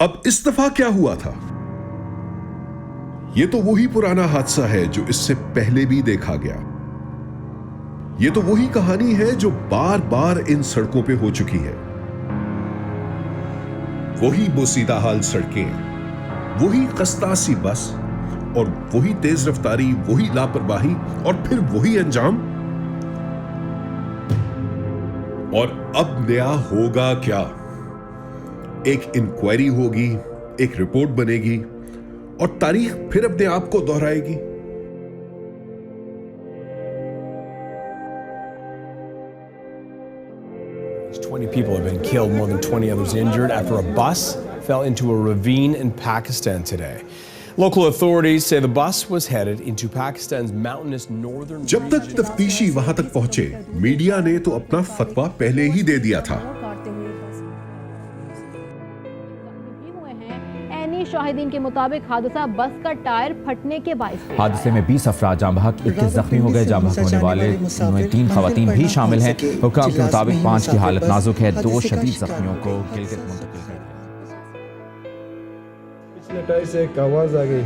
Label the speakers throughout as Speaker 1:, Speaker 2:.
Speaker 1: अब इस दफा क्या हुआ था? यह तो वही पुराना हादसा है जो इससे पहले भी देखा गया। यह तो वही कहानी है जो बार बार इन सड़कों पे हो चुकी है। वही बोसीदा हाल सड़कें, वही खस्ता सी बस, और वही तेज रफ्तारी, वही लापरवाही, और फिर वही अंजाम। और अब नया होगा क्या? एक इंक्वायरी होगी, एक रिपोर्ट बनेगी, और तारीख फिर अपने आप को दोहराएगी।
Speaker 2: Twenty people have been killed, more than 20 others injured after a bus fell into a ravine in Pakistan today. Local authorities say the bus was headed into Pakistan's mountainous northern
Speaker 1: जब तक तफ्तीशी वहां तक पहुंचे, मीडिया ने तो अपना फतवा पहले ही दे दिया था।
Speaker 3: शाहिदीन के मुताबिक हादसा बस का टायर फटने के बायस।
Speaker 4: हादसे में 20 अफराद जाँ बहक, 21 जख्मी हो गए। जाँ बहक होने वाले उनमें 3 खवातीन भी शामिल हैं। हुक्काम के मुताबिक 5 की हालत नाजुक है। 2 शदीद जख्मियों को गिलगित मुंतकिल कर दिया।
Speaker 5: पिछले टायर से एक आवाज आ गई।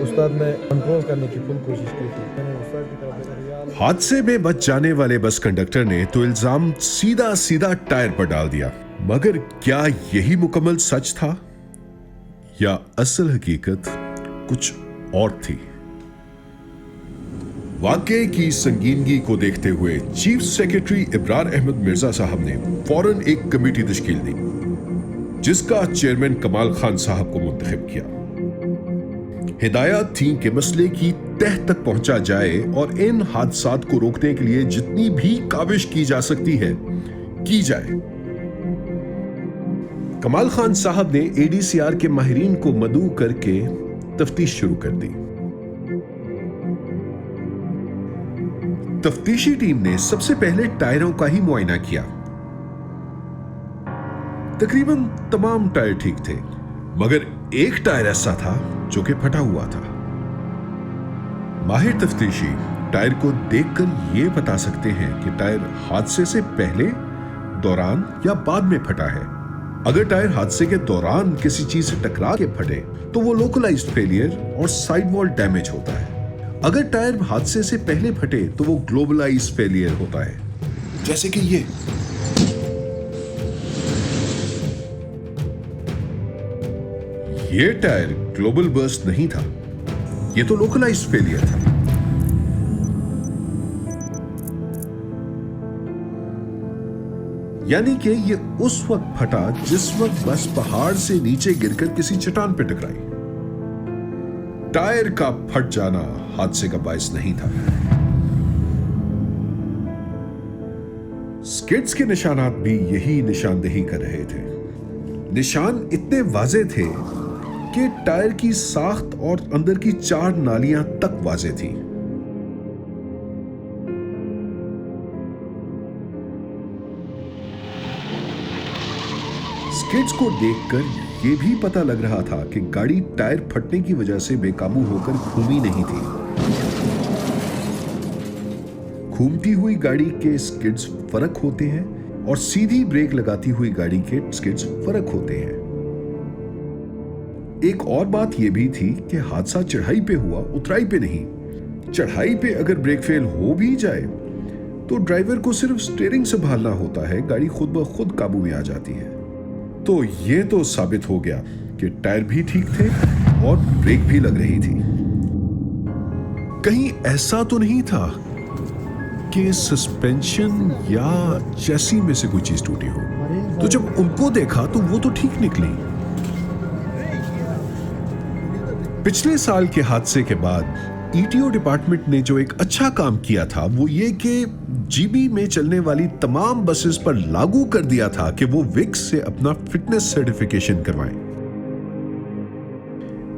Speaker 5: उस्ताद ने कंट्रोल करने की फुल कोशिश की थी। मैंने उस्ताद की तरफ देखा।
Speaker 1: हादसे में बच जाने वाले बस कंडक्टर ने तो इल्जाम सीधा सीधा टायर पर डाल दिया। मगर क्या यही मुकम्मल सच था या असल हकीकत कुछ और थी? वाकये की संगीनगी को देखते हुए चीफ सेक्रेटरी इब्रार अहमद मिर्जा साहब ने फौरन एक कमेटी तश्कील दी, जिसका चेयरमैन कमाल खान साहब को मुंतखब किया। हिदायत थी कि मसले की तह तक पहुंचा जाए और इन हादसात को रोकने के लिए जितनी भी काविश की जा सकती है की जाए। कमाल खान साहब ने एडीसीआर के माहिरीन को मदऊ करके तफ्तीश शुरू कर दी। तफ्तीशी टीम ने सबसे पहले टायरों का ही मुआयना किया। तकरीबन तमाम टायर ठीक थे, मगर एक टायर ऐसा था जो कि फटा हुआ था। माहिर तफ्तीशी टायर को देखकर यह बता सकते हैं कि टायर हादसे से पहले, दौरान या बाद में फटा है। अगर टायर हादसे के दौरान किसी चीज से टकरा के फटे तो वो लोकलाइज्ड फेलियर और साइड वॉल डैमेज होता है। अगर टायर हादसे से पहले फटे तो वो ग्लोबलाइज्ड फेलियर होता है, जैसे कि ये टायर ग्लोबल बर्स्ट नहीं था, ये तो लोकलाइज्ड फेलियर था। यानी कि ये उस वक्त फटा जिस वक्त बस पहाड़ से नीचे गिरकर किसी चट्टान पर टकराई। टायर का फट जाना हादसे का बायस नहीं था। स्किड्स के निशानात भी यही निशानदेही कर रहे थे। निशान इतने वाजे थे कि टायर की साख्त और अंदर की 4 नालियां तक वाजे थी। स्किड्स को देखकर यह भी पता लग रहा था कि गाड़ी टायर फटने की वजह से बेकाबू होकर घूमी नहीं थी। घूमती हुई गाड़ी के स्किड्स फर्क होते हैं और सीधी ब्रेक लगाती हुई गाड़ी के स्किड्स फर्क होते हैं। एक और बात यह भी थी कि हादसा चढ़ाई पे हुआ, उतराई पे नहीं। चढ़ाई पे अगर ब्रेक फेल हो भी जाए तो ड्राइवर को सिर्फ स्टीयरिंग संभालना होता है, गाड़ी खुद ब खुद काबू में आ जाती है। तो यह तो साबित हो गया कि टायर भी ठीक थे और ब्रेक भी लग रही थी। कहीं ऐसा तो नहीं था कि सस्पेंशन या चेसी में से कोई चीज टूटी हो। तो जब उनको देखा तो वो तो ठीक निकली। पिछले साल के हादसे के बाद ईटीओ डिपार्टमेंट ने जो एक अच्छा काम किया था वो ये कि जीबी में चलने वाली तमाम बसेस पर लागू कर दिया था कि वो विक्स से अपना फिटनेस सर्टिफिकेशन करवाएं।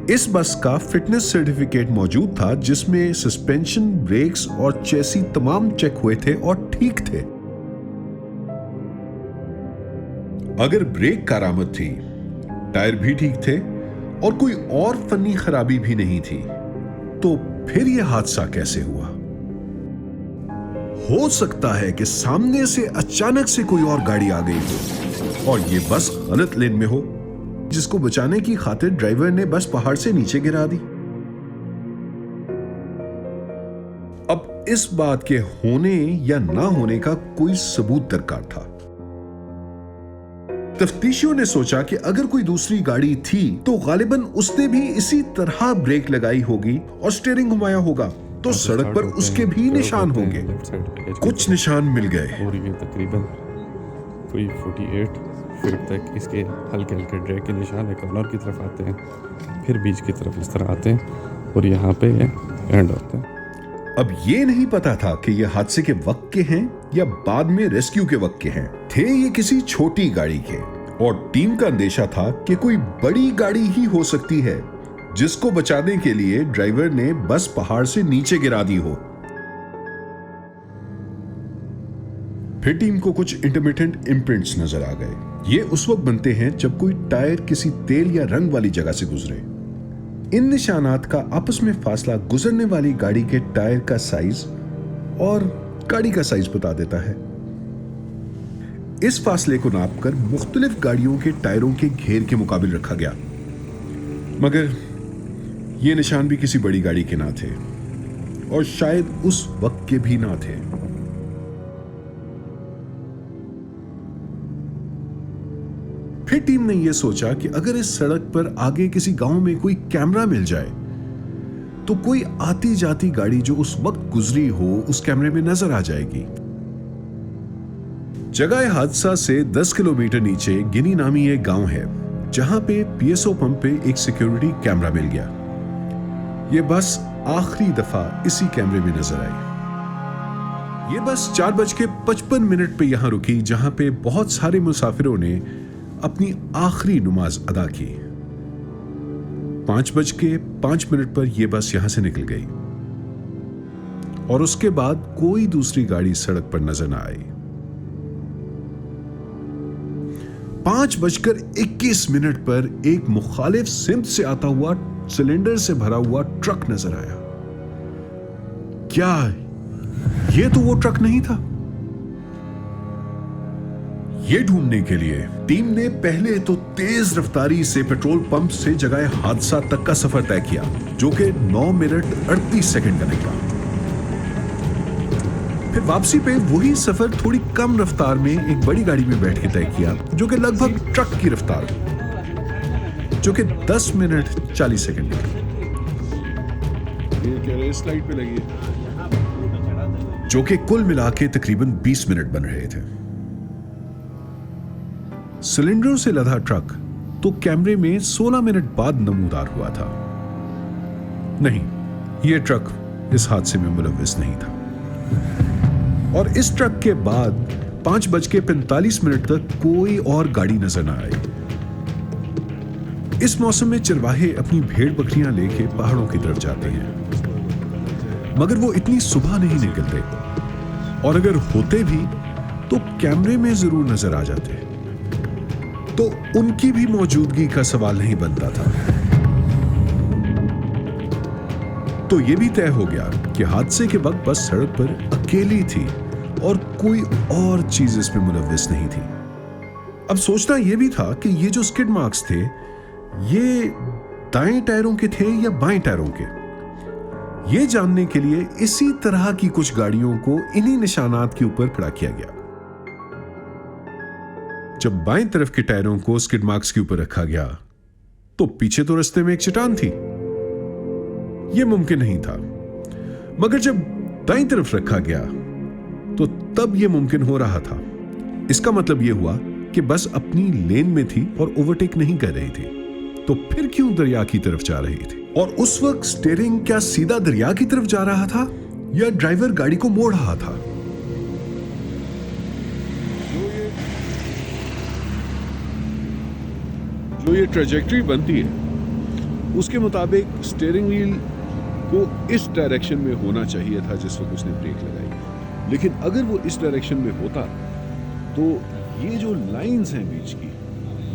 Speaker 1: इस बस का फिटनेस सर्टिफिकेट मौजूद था जिसमें सस्पेंशन, ब्रेक्स और चेसी तमाम चेक हुए थे और ठीक थे। अगर ब्रेक कारामद थी, टायर भी ठीक थे और कोई और फनी खराबी भी नहीं थी, तो फिर यह हादसा कैसे हुआ? हो सकता है कि सामने से अचानक से कोई और गाड़ी आ गई हो और यह बस गलत लेन में हो जिसको बचाने की खातिर ड्राइवर ने बस पहाड़ से नीचे गिरा दी। अब इस बात के होने या ना होने का कोई सबूत दरकार था। तफ्तीशियों ने सोचा कि अगर कोई दूसरी गाड़ी थी तो गालिबन उसने भी इसी तरह ब्रेक लगाई होगी और स्टीयरिंग घुमाया होगा, तो सड़क पर उसके भी निशान होंगे। कुछ निशान मिल गए।
Speaker 6: और ये तकरीबन कोई 48 फीट तक इसके हल्के हल्के ड्रैग के निशान है। कॉर्नर की तरफ आते हैं, फिर बीच की तरफ इस तरह आते हैं और यहाँ पे ये एंड होता है।
Speaker 1: अब ये नहीं पता था कि ये हादसे के वक्त के हैं या बाद में रेस्क्यू के वक्त के हैं। थे ये किसी छोटी गाड़ी के, और टीम का अंदेशा था कि कोई बड़ी गाड़ी ही हो सकती है जिसको बचाने के लिए ड्राइवर ने बस पहाड़ से नीचे गिरा दी हो। फिर टीम को कुछ इंटरमिटेंट इम्प्रिंट्स नजर आ गए। ये उस वक्त बनते हैं जब कोई टायर किसी तेल या रंग वाली जगह से गुजरे। इन निशानात का आपस में फासला गुजरने वाली गाड़ी के टायर का साइज और गाड़ी का साइज बता देता है। इस फासले को नापकर मुख्तलिफ गाड़ियों के टायरों के घेर के मुकाबिल रखा गया, मगर ये निशान भी किसी बड़ी गाड़ी के ना थे और शायद उस वक्त के भी ना थे। फिर टीम ने यह सोचा कि अगर इस सड़क पर आगे किसी गांव में कोई कैमरा मिल जाए तो कोई आती जाती गाड़ी जो उस वक्त गुजरी हो उस कैमरे में नजर आ जाएगी। जगह हादसा से 10 किलोमीटर नीचे गिनी नामी एक गांव है जहां पे पीएसओ पंप पे एक सिक्योरिटी कैमरा मिल गया। यह बस आखिरी दफा इसी कैमरे में नजर आई। यह बस 4:55 पे यहां रुकी, जहां पे बहुत सारे मुसाफिरों ने अपनी आखिरी नमाज अदा की। 5:05 पर यह बस यहां से निकल गई और उसके बाद कोई दूसरी गाड़ी सड़क पर नजर न आई। 5:21 पर एक मुखालिफ सिमत से आता हुआ सिलेंडर से भरा हुआ ट्रक नजर आया। क्या यह तो वो ट्रक नहीं था? यह ढूंढने के लिए टीम ने पहले तो तेज रफ्तारी से पेट्रोल पंप से जगह हादसा तक का सफर तय किया, जो कि 9 मिनट 38 सेकंड का निकला। फिर वापसी पे वही सफर थोड़ी कम रफ्तार में एक बड़ी गाड़ी में बैठ के तय किया, जो कि लगभग ट्रक की रफ्तार, जो कि 10 मिनट 40 सेकंड निकला। स्लाइड पे लगी, जो कि कुल मिला के तकरीबन 20 मिनट बन रहे थे। सिलेंडरों से लदा ट्रक तो कैमरे में 16 मिनट बाद नमूदार हुआ था। नहीं, यह ट्रक इस हादसे में मुलव्विस नहीं था। और इस ट्रक के बाद 5:45 तक कोई और गाड़ी नजर न आई। इस मौसम में चरवाहे अपनी भेड़ बकरियां लेके पहाड़ों की तरफ जाते हैं, मगर वो इतनी सुबह नहीं निकलते, और अगर होते भी तो कैमरे में जरूर नजर आ जाते, तो उनकी भी मौजूदगी का सवाल नहीं बनता था। तो यह भी तय हो गया कि हादसे के वक्त बस सड़क पर अकेली थी और कोई और चीज इसमें मुलव्विस नहीं थी। अब सोचना यह भी था कि ये जो स्किड मार्क्स थे, ये दाएं टायरों के थे या बाएं टायरों के। ये जानने के लिए इसी तरह की कुछ गाड़ियों को इन्हीं निशानात के ऊपर खड़ा किया गया। जब बाएं तरफ के टायरों को स्किड मार्क्स के ऊपर रखा गया तो पीछे तो रास्ते में एक चट्टान थी, यह मुमकिन नहीं था। मगर जब दाईं तरफ रखा गया तो तब यह मुमकिन हो रहा था। इसका मतलब यह हुआ कि बस अपनी लेन में थी और ओवरटेक नहीं कर रही थी, तो फिर क्यों दरिया की तरफ जा रही थी? और उस वक्त स्टीयरिंग क्या सीधा दरिया की तरफ जा रहा था या ड्राइवर गाड़ी को मोड़ रहा था? जो ये ट्रेजेक्टरी बनती है उसके मुताबिक स्टीयरिंग व्हील को इस डायरेक्शन में होना चाहिए था जिस वक्त उसने ब्रेक लगाई, लेकिन अगर वो इस डायरेक्शन में होता तो ये जो लाइंस हैं बीच की,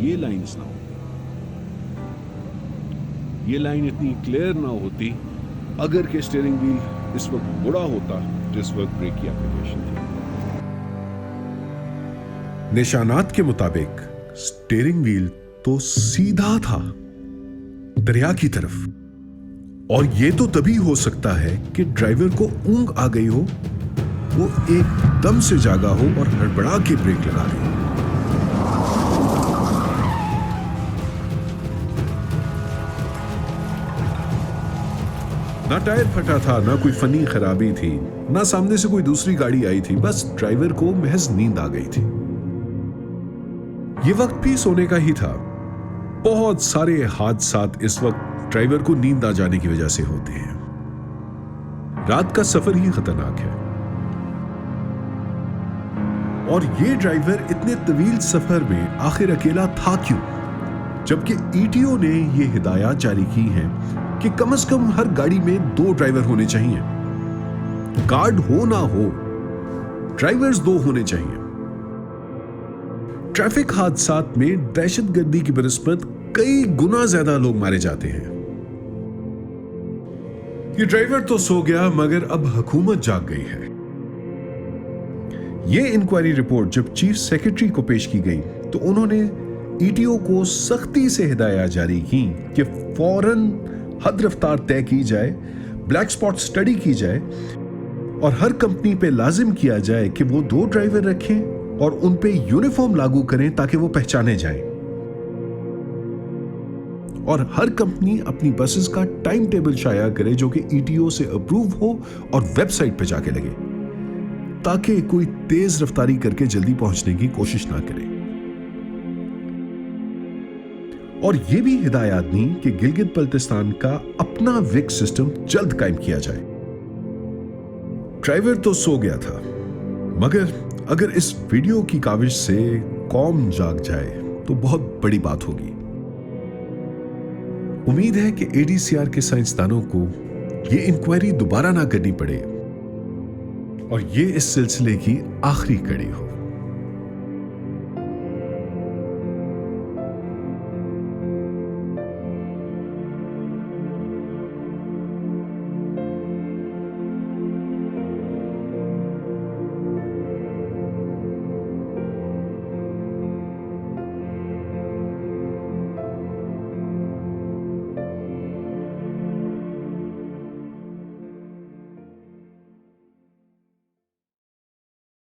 Speaker 1: ये लाइंस ना हो, ये लाइन इतनी क्लियर ना होती अगर के स्टीयरिंग व्हील इस वक्त मुड़ा होता जिस वक्त ब्रेक की एप्लीकेशन थी। निशानात के मुताबिक स्टीयरिंग व्हील तो सीधा था दरिया की तरफ। और यह तो तभी हो सकता है कि ड्राइवर को ऊंघ आ गई हो, वो एकदम से जागा हो और हड़बड़ा के ब्रेक लगा दे। ना टायर फटा था, ना कोई फनी खराबी थी, ना सामने से कोई दूसरी गाड़ी आई थी, बस ड्राइवर को महज नींद आ गई थी। ये वक्त भी सोने का ही था। बहुत सारे हादसात इस वक्त ड्राइवर को नींद आ जाने की वजह से होते हैं। रात का सफर ही खतरनाक है। और ये ड्राइवर इतने तवील सफर में आखिर अकेला था क्यों? जबकि ईटीओ ने ये हिदायत जारी की है कि कम से कम हर गाड़ी में 2 ड्राइवर होने चाहिए। गार्ड हो ना हो, ड्राइवर्स 2 होने चाहिए। ट्रैफिक हादसात में दहशतगर्दी की बनिस्बत कई गुना ज्यादा लोग मारे जाते हैं। ये ड्राइवर तो सो गया, मगर अब हुकूमत जाग गई है। यह इंक्वायरी रिपोर्ट जब चीफ सेक्रेटरी को पेश की गई तो उन्होंने ईटीओ को सख्ती से हिदायत जारी की कि फौरन हद रफ्तार तय की जाए, ब्लैक स्पॉट स्टडी की जाए और हर कंपनी पे लाजिम किया जाए कि वो 2 ड्राइवर रखें और उन पे यूनिफॉर्म लागू करें ताकि वो पहचाने जाएं। और हर कंपनी अपनी बसेस का टाइम टेबल शाया करे जो कि ईटीओ से अप्रूव हो और वेबसाइट पे जाके लगे, ताकि कोई तेज रफ्तारी करके जल्दी पहुंचने की कोशिश ना करे। और यह भी हिदायत दी कि गिलगित बल्तिस्तान का अपना विक सिस्टम जल्द कायम किया जाए। ड्राइवर तो सो गया था, मगर अगर इस वीडियो की काविश से कौम जाग जाए तो बहुत बड़ी बात होगी। उम्मीद है कि एडीसीआर के साइंसदानों को यह इंक्वायरी दोबारा ना करनी पड़े और यह इस सिलसिले की आखिरी कड़ी हो।